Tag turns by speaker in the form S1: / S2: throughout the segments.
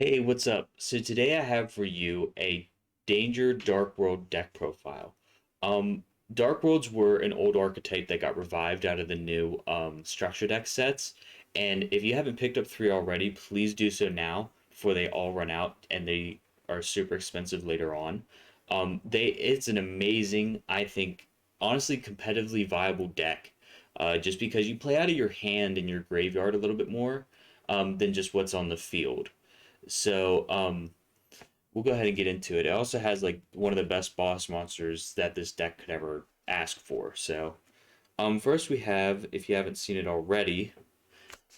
S1: Hey, what's up? So today I have for you a Danger Dark World deck profile. Dark Worlds were an old archetype that got revived out of the new structure deck sets, and if you haven't picked up three already, please do so now before they all run out and they are super expensive later on. It's an amazing, I think, honestly competitively viable deck, just because you play out of your hand and your graveyard a little bit more than just what's on the field. So we'll go ahead and get into it. It also has like one of the best boss monsters that this deck could ever ask for. So first we have, if you haven't seen it already,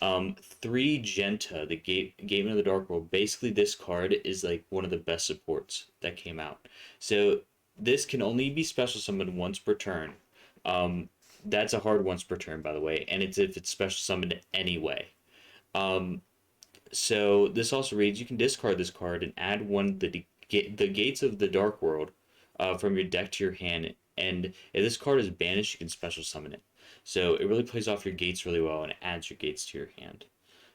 S1: three Genta, the Game of the Dark World. Basically, this card is like one of the best supports that came out. So this can only be special summoned once per turn. Um, that's a hard once per turn, by the way, and it's if it's special summoned anyway. Um, so this also reads you can discard this card and add one the gates of the Dark World from your deck to your hand. And if this card is banished, you can special summon it. So it really plays off your gates really well and it adds your gates to your hand.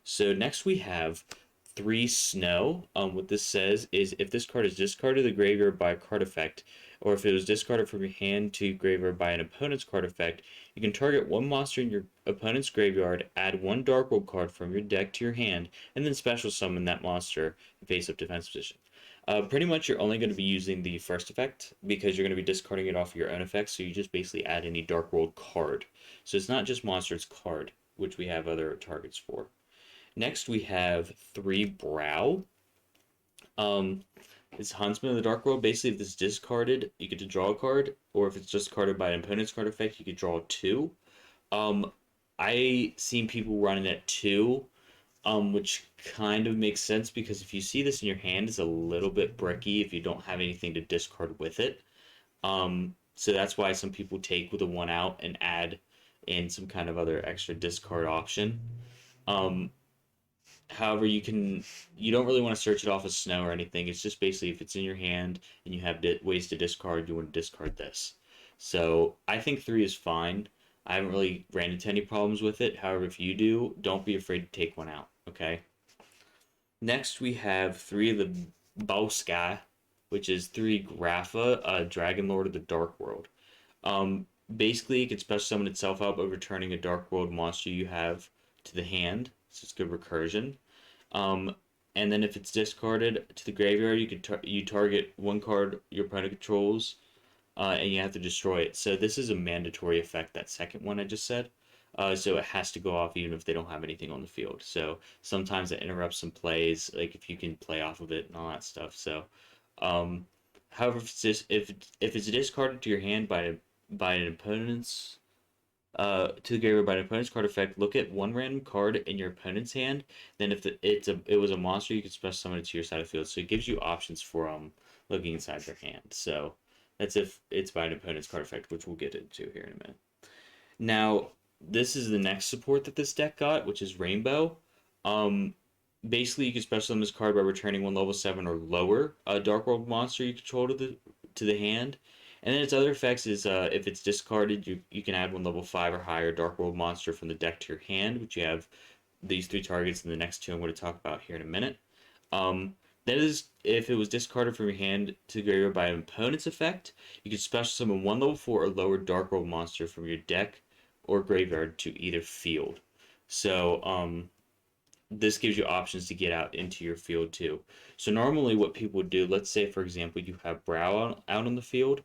S1: So next we have three snow. What this says is if this card is discarded to the graveyard by a card effect, or if it was discarded from your hand to graveyard by an opponent's card effect, you can target one monster in your opponent's graveyard, add one Dark World card from your deck to your hand, and then special summon that monster in face up defense position. Pretty much you're only going to be using the first effect because you're going to be discarding it off your own effects, so you just basically add any Dark World card. So it's not just monster, it's card, which we have other targets for. Next, we have three Brow. Um, it's Huntsman of the Dark World. Basically, if it's discarded, you get to draw a card, or if it's discarded by an opponent's card effect, you could draw two. Um, I seen people running at two, which kind of makes sense because if you see this in your hand, it's a little bit bricky if you don't have anything to discard with it. So that's why some people take with a one out and add in some kind of other extra discard option. Um, However, you don't really want to search it off as snow or anything. It's just basically if it's in your hand and you have ways to discard, you want to discard this. So I think three is fine. I haven't really ran into any problems with it. However, if you do, don't be afraid to take one out. Okay. Next, we have three of the Boskai, which is three Grapha, Dragon Lord of the Dark World. Um, Basically, it can special summon itself out by returning a Dark World monster you have to the hand. So it's good recursion. Um, and then if it's discarded to the graveyard, you target one card your opponent controls, and you have to destroy it. So this is a mandatory effect. That second one I just said. So it has to go off even if they don't have anything on the field. So sometimes it interrupts some plays, like if you can play off of it and all that stuff. Um, however, if it's discarded to your hand by an opponent's to the graveyard by an opponent's card effect, look at one random card in your opponent's hand. Then if it was a monster, you can special summon it to your side of the field. So it gives you options for looking inside their hand. So that's if it's by an opponent's card effect, which we'll get into here in a minute. Now, this is the next support that this deck got, which is Rainbow. Um, Basically, you can special summon this card by returning one level 7 or lower Dark World monster you control to the hand. And then its other effects is if it's discarded, you can add one level 5 or higher Dark World monster from the deck to your hand, which you have these three targets and the next two I'm going to talk about here in a minute. That is, if it was discarded from your hand to the graveyard by an opponent's effect, you can special summon one level 4 or lower Dark World monster from your deck or graveyard to either field. So this gives you options to get out into your field too. So normally what people would do, let's say for example you have Brow out on the field,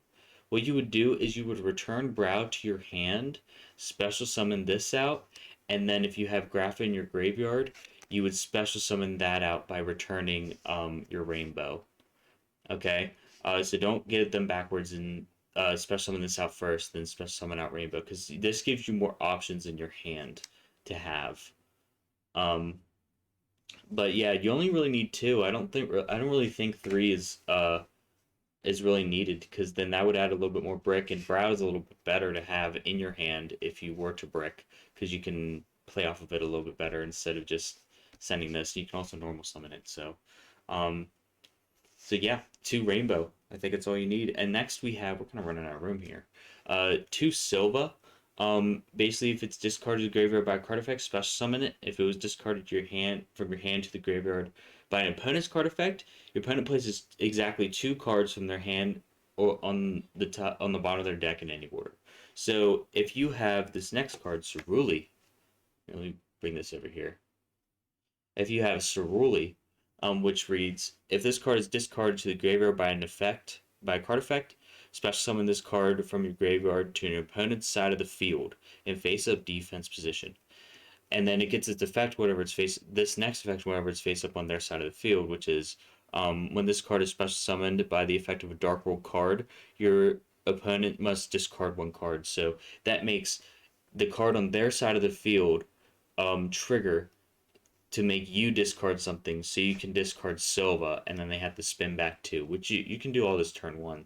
S1: what you would do is you would return Brow to your hand, special summon this out, and then if you have Grapha in your graveyard, you would special summon that out by returning your Rainbow. Okay, so don't get them backwards and special summon this out first, then special summon out Rainbow, because this gives you more options in your hand to have. Um, but yeah, you only really need two. I don't really think three is really needed because then that would add a little bit more brick and browse a little bit better to have in your hand if you were to brick because you can play off of it a little bit better instead of just sending this. You can also normal summon it. Um, so yeah, two rainbow. I think that's all you need. And next we're kind of running out of room here. Two Silva. Basically, if it's discarded to the graveyard by a card effect, special summon it. If it was discarded to your hand from your hand to the graveyard By an opponent's card effect, your opponent places exactly 2 cards from their hand or on the top on the bottom of their deck in any order. So if you have this next card, Ceruli, let me bring this over here. If you have Ceruli, which reads, if this card is discarded to the graveyard by a card effect, special summon this card from your graveyard to your opponent's side of the field in face-up defense position. And then it gets its effect whenever it's face this next effect whenever it's face up on their side of the field, which is when this card is special summoned by the effect of a Dark World card, your opponent must discard 1 card. So that makes the card on their side of the field trigger to make you discard something, so you can discard Silva, and then they have to spin back 2, which you can do all this turn 1.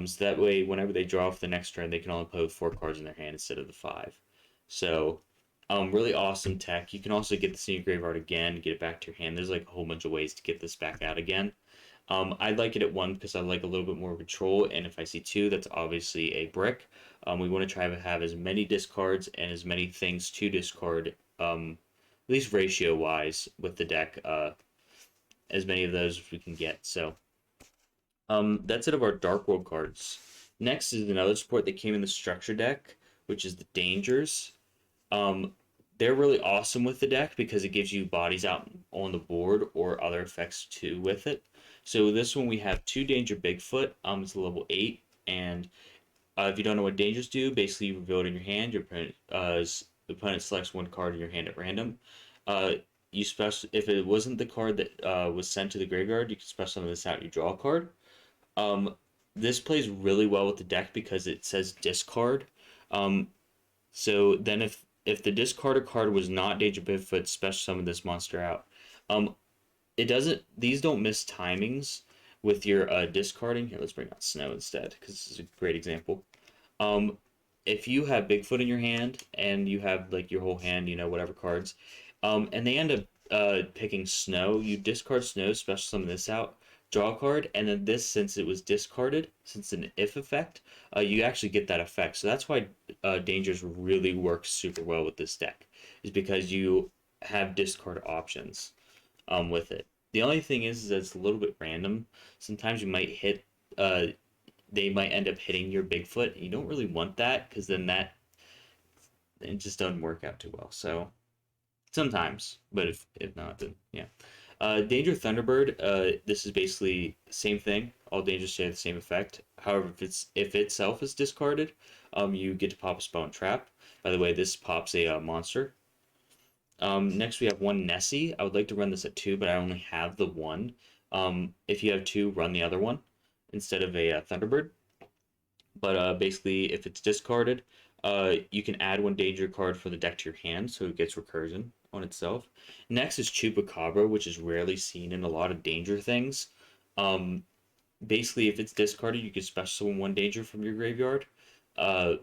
S1: So that way, whenever they draw for the next turn, they can only play with 4 cards in their hand instead of the 5. So, really awesome tech. You can also get this in your graveyard again, get it back to your hand. There's like a whole bunch of ways to get this back out again. I like it at 1 because I like a little bit more control, and if I see 2, that's obviously a brick. We want to try to have as many discards and as many things to discard, at least ratio wise, with the deck, as many of those as we can get. So, that's it of our Dark World cards. Next is another support that came in the structure deck, which is the Dangers. Um, they're really awesome with the deck because it gives you bodies out on the board or other effects too with it. So this one we have 2 Danger Bigfoot. It's a level 8, and if you don't know what Dangers do, basically you reveal it in your hand. Your opponent, the opponent selects 1 card in your hand at random. Uh, you special if it wasn't the card that was sent to the graveyard, you can special summon this out. You draw a card. Um, this plays really well with the deck because it says discard. Um, so then if the discarded card was not Danger Bigfoot, special summon this monster out. Um, it doesn't. These don't miss timings with your discarding. Here, let's bring out Snow instead because this is a great example. Um, if you have Bigfoot in your hand and you have like your whole hand, whatever cards, and they end up picking Snow, you discard Snow, special summon this out, draw a card, and then this, since it was discarded, since it's an if effect, you actually get that effect. So that's why Dangers really works super well with this deck, is because you have discard options with it. The only thing is that it's a little bit random. Sometimes you might hit they might end up hitting your Bigfoot. And you don't really want that because then that it just doesn't work out too well. So sometimes, but if not, then yeah. Danger Thunderbird. This is basically the same thing. All dangers share the same effect. However, if itself is discarded, you get to pop a spell and trap. By the way, this pops a monster. Next we have 1 Nessie. I would like to run this at 2, but I only have the 1. If you have 2, run the other one instead of a Thunderbird. But basically, if it's discarded, you can add 1 danger card from the deck to your hand, so it gets recursion on itself. Next is Chupacabra, which is rarely seen in a lot of danger things. Um, Basically, if it's discarded, you can special summon 1 danger from your graveyard. Uh,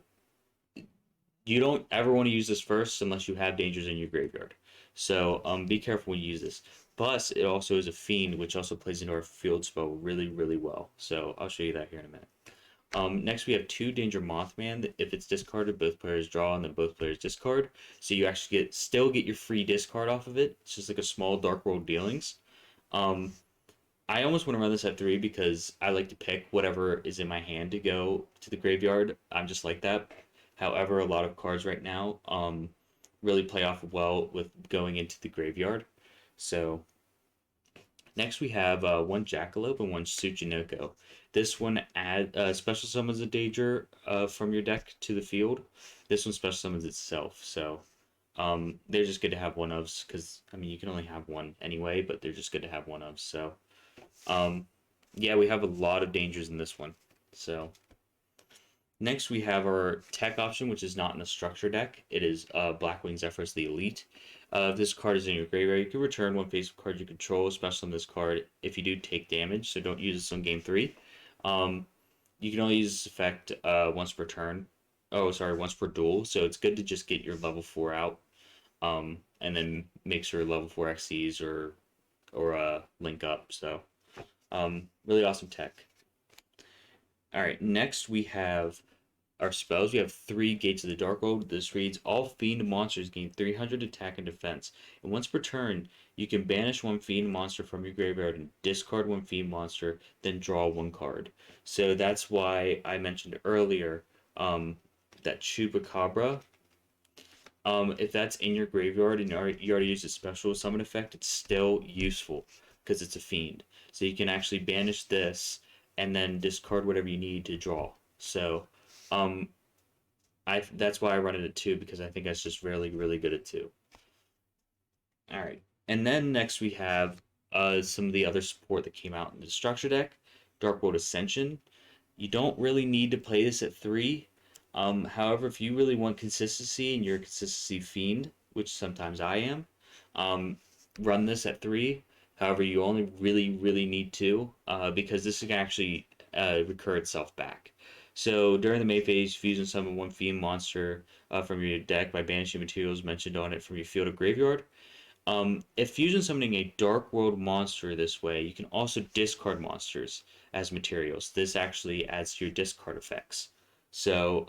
S1: you don't ever want to use this first unless you have dangers in your graveyard. So be careful when you use this. Plus, it also is a fiend, which also plays into our field spell really, really well. So I'll show you that here in a minute. Next, we have 2 Danger Mothman. If it's discarded, both players draw, and then both players discard. So you actually still get your free discard off of it. It's just like a small Dark World dealings. Um, I almost want to run this at 3 because I like to pick whatever is in my hand to go to the graveyard. I'm just like that. However, a lot of cards right now really play off well with going into the graveyard. So next we have 1 Jackalope and 1 Tsuchinoko. This one special summons a danger from your deck to the field. This one special summons itself. So they're just good to have one ofs because I mean you can only have one anyway, but they're just good to have one ofs. So yeah, we have a lot of dangers in this one. So next we have our tech option, which is not in the structure deck. It is Blackwing Zephyros the Elite. If this card is in your graveyard, you can return 1 face card you control, special on this card if you do take damage, so don't use this on game 3. You can only use this effect once per turn. Oh, sorry, once per duel, so it's good to just get your level 4 out, and then make sure level 4 XCs or link up, so really awesome tech. All right, next we have our spells, we have 3 Gates of the Dark World. This reads, all fiend monsters gain 300 attack and defense. And once per turn, you can banish one fiend monster from your graveyard and discard one fiend monster, then draw one card. So that's why I mentioned earlier that Chupacabra. If that's in your graveyard and you already used a special summon effect, it's still useful because it's a fiend. So you can actually banish this and then discard whatever you need to draw. So um, that's why I run it at 2 because I think that's just really good at 2. All right, and then next we have some of the other support that came out in the structure deck. Dark World Ascension. You don't really need to play this at 3. However, if you really want consistency and you're a consistency fiend, which sometimes I am, um, run this at 3. However, you only really need 2 because this can actually recur itself back. So during the main phase, fusion summon one fiend monster from your deck by banishing materials mentioned on it from your field or graveyard. If fusion summoning a Dark World monster this way, you can also discard monsters as materials. This actually adds to your discard effects. So,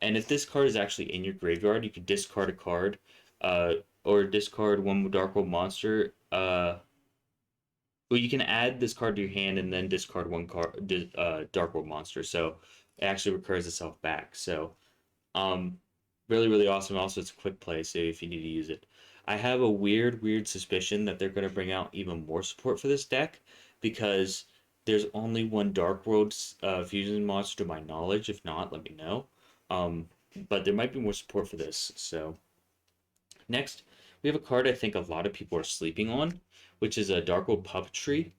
S1: and if this card is actually in your graveyard, you can discard a card, uh, or discard one Dark World monster. Well, you can add this card to your hand and then discard one card, Dark World monster. So it actually recurs itself back. So, um, really awesome. Also, it's a quick play, so if you need to use it. I have a weird suspicion that they're going to bring out even more support for this deck because there's only one Dark World fusion monster to my knowledge. If not, let me know. Um, but there might be more support for this. So next, we have a card I think a lot of people are sleeping on, which is a Dark World Puppetry.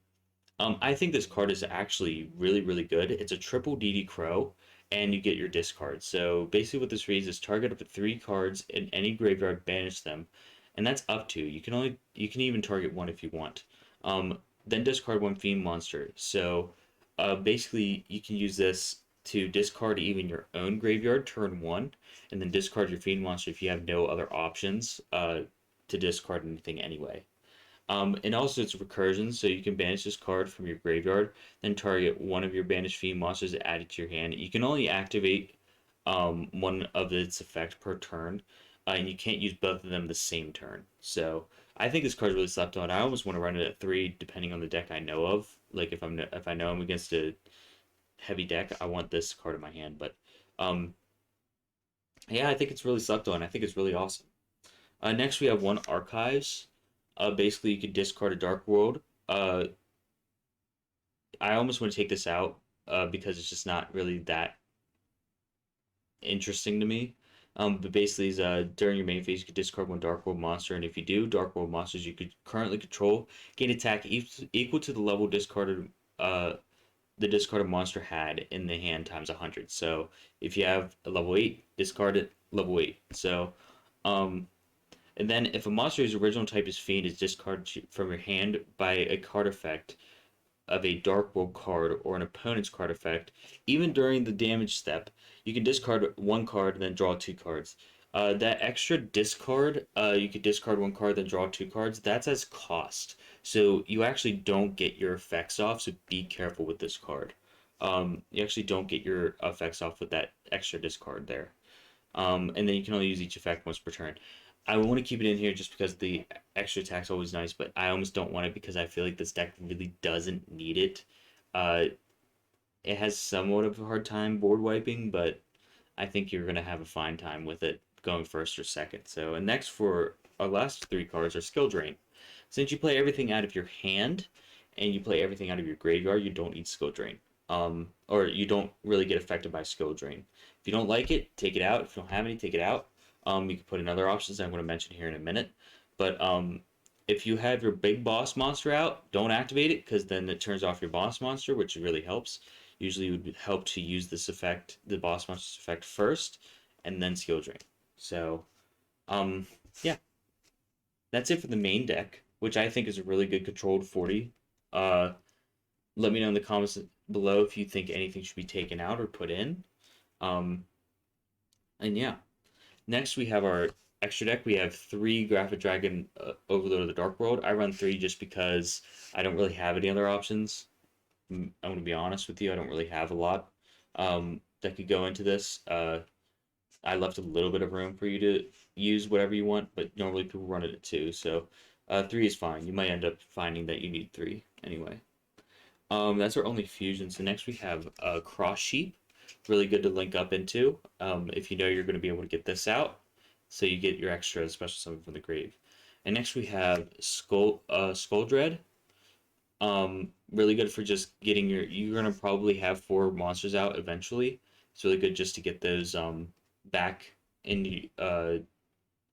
S1: I think this card is actually really good. It's a triple DD Crow, and you get your discard. So basically, what this reads is target up to 3 cards in any graveyard, banish them, and that's up to. You can even target one if you want. Then discard one fiend monster. So basically, you can use this to discard even your own graveyard turn 1, and then discard your fiend monster if you have no other options to discard anything anyway. And also it's recursion, so you can banish this card from your graveyard, then target one of your banished fiend monsters and add it to your hand. You can only activate one of its effect per turn, and you can't use both of them the same turn. So I think this card's really slept on. I almost want to run it at 3, depending on the deck I know of. Like if I know I'm against a heavy deck, I want this card in my hand. But um, yeah, I think it's really slept on. I think it's really awesome. Next, we have one Archives. Basically, you can discard a Dark World. Uh, I almost want to take this out because it's just not really that interesting to me. But basically, is during your main phase, you could discard one Dark World monster, and if you do, Dark World monsters you could currently control gain attack equal to the level discarded the discarded monster had in the hand times 100. So if you have a level 8, discard it level 8. So um, and then if a monster's original type is Fiend is discarded from your hand by a card effect of a Dark World card or an opponent's card effect, even during the damage step, you can discard one card and then draw 2 cards. That extra discard, you could discard one card, then draw 2 cards. That's as cost. So you actually don't get your effects off, so be careful with this card. You actually don't get your effects off with that extra discard there. And then you can only use each effect once per turn. I want to keep it in here just because the extra attack's always nice, but I almost don't want it because I feel like this deck really doesn't need it. Uh, it has somewhat of a hard time board wiping, but I think you're going to have a fine time with it going first or second. So, and next for our last 3 cards are Skill Drain. Since you play everything out of your hand and you play everything out of your graveyard, you don't need Skill Drain. Or you don't really get affected by Skill Drain. If you don't like it, take it out. If you don't have any, take it out. You can put in other options I'm going to mention here in a minute. But if you have your big boss monster out, don't activate it because then it turns off your boss monster, which really helps. Usually it would help to use this effect, the boss monster's effect first, and then skill drain. So, um, yeah, that's it for the main deck, which I think is a really good controlled 40. Uh, Let me know in the comments below if you think anything should be taken out or put in. Um, and yeah. Next, we have our extra deck. We have 3 Graphic Dragon Overlord of the Dark World. I run 3 just because I don't really have any other options. I'm going to be honest with you, I don't really have a lot. that could go into this. I left a little bit of room for you to use whatever you want, but normally people run it at 2, so 3 is fine. You might end up finding that you need 3 anyway. That's our only fusion. So next we have Cross Sheep, really good to link up into if you know you're going to be able to get this out, so you get your extra special summon from the grave. And next we have Skull Dread. Really good for just getting you're gonna probably have 4 monsters out eventually. It's really good just to get those back in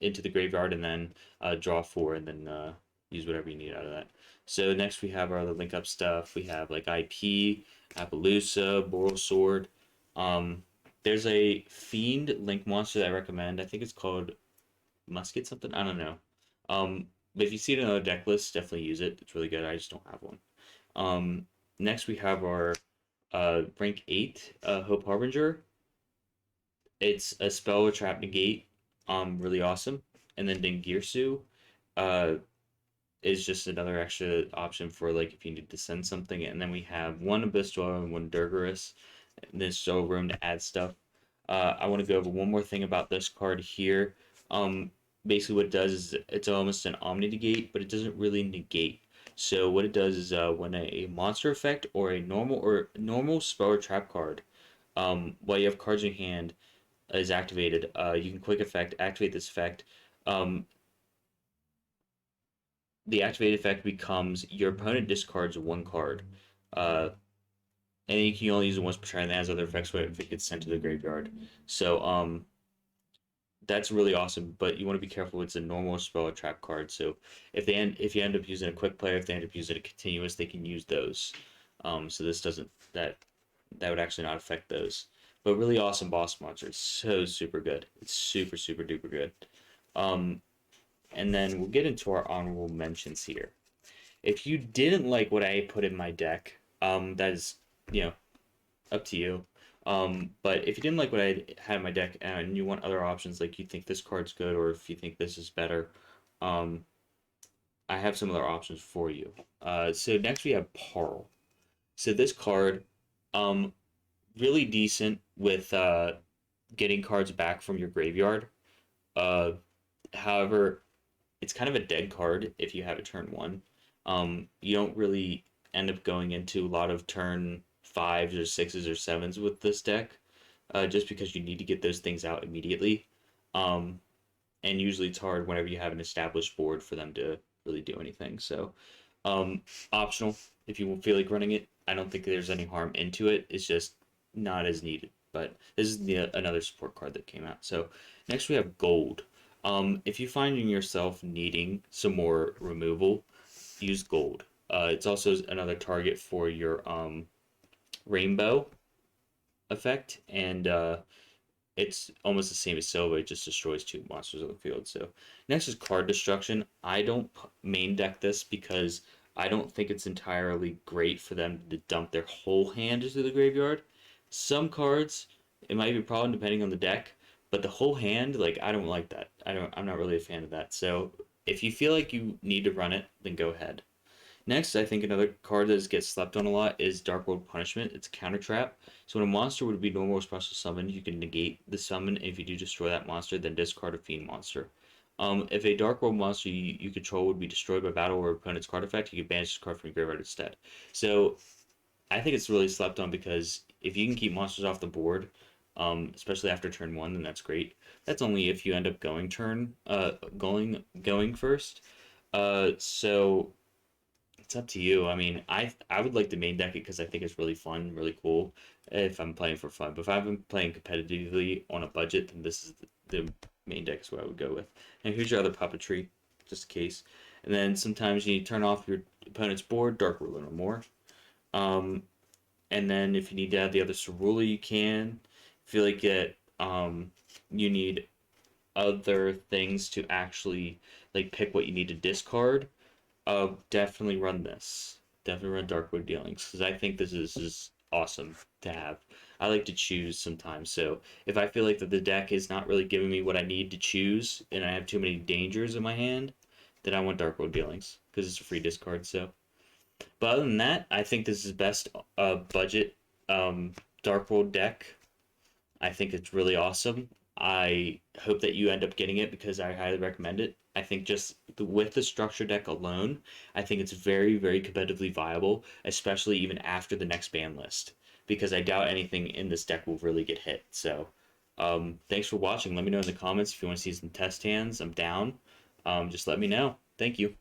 S1: into the graveyard and then draw 4 and then use whatever you need out of that. So next we have our other link up stuff. We have like IP, Appaloosa, Boral Sword. There's a Fiend link monster that I recommend. I think it's called Musket something. I don't know. But if you see it in another deck list, definitely use it. It's really good. I just don't have one. Next we have our rank 8 Hope Harbinger. It's a spell with trap negate. Really awesome. And then Dingirsu uh is just another extra option for like if you need to send something. And then we have one Abyss Dweller and one Durgarus. And there's still room to add stuff. I want to go over one more thing about this card here. Basically what it does is it's almost an Omni Negate, but it doesn't really negate. So what it does is when a monster effect or a normal spell or trap card, while you have cards in your hand, is activated, you can quick effect activate this effect. The activated effect becomes your opponent discards 1 card, and you can only use it once per turn. That has other effects if it gets sent to the graveyard. So that's really awesome. But you want to be careful. It's a normal spell or trap card. So if you end up using a quick play, if they end up using a continuous, they can use those. So this doesn't that would actually not affect those. But really awesome boss monster. It's so super good. It's super super duper good. Um, and then we'll get into our honorable mentions here. If you didn't like what I put in my deck, that is, you know, up to you. But if you didn't like what I had in my deck and you want other options, like you think this card's good or if you think this is better, um, I have some other options for you. So next we have Parl. So this card, um, really decent with getting cards back from your graveyard. Uh, However, it's kind of a dead card if you have it turn 1. You don't really end up going into a lot of turn 5s or 6s or 7s with this deck, just because you need to get those things out immediately. Um, and usually it's hard whenever you have an established board for them to really do anything. So, um, optional if you feel like running it. I don't think there's any harm into it. It's just not as needed. But this is another support card that came out. So next we have Gold. If you find yourself needing some more removal, use Gold. It's also another target for your Rainbow effect, and it's almost the same as Silva. It just destroys 2 monsters on the field. So next is Card Destruction. I don't main deck this because I don't think it's entirely great for them to dump their whole hand into the graveyard. Some cards, it might be a problem depending on the deck, but the whole hand, like I don't like that. I'm not really a fan of that. So if you feel like you need to run it, then go ahead. Next, I think another card that gets slept on a lot is Dark World Punishment. It's a counter trap. So when a monster would be normal or special summon, you can negate the summon. And if you do destroy that monster, then discard a fiend monster. If a Dark World monster you control would be destroyed by battle or opponent's card effect, you can banish this card from your graveyard instead. So I think it's really slept on because if you can keep monsters off the board, especially after turn 1, then that's great. That's only if you end up going first. So it's up to you. I mean, I would like to main deck it because I think it's really fun, really cool if I'm playing for fun. But if I'm playing competitively on a budget, then this is the main deck is what I would go with. And here's your other puppetry, just in case. And then sometimes you turn off your opponent's board, Dark Ruler or more. Um, and then if you need to add the other Cerula, you can. Feel like you need other things to actually like pick what you need to discard, definitely run this. Definitely run Darkwood Dealings because I think this is awesome to have. I like to choose sometimes, so if I feel like that the deck is not really giving me what I need to choose, and I have too many dangers in my hand, then I want Darkwood Dealings because it's a free discard. So, but other than that, I think this is best budget Dark World deck. I think it's really awesome. I hope that you end up getting it because I highly recommend it. I think just with the structure deck alone, I think it's very, very competitively viable, especially even after the next ban list, because I doubt anything in this deck will really get hit. So, thanks for watching. Let me know in the comments if you want to see some test hands. I'm down. Just let me know. Thank you.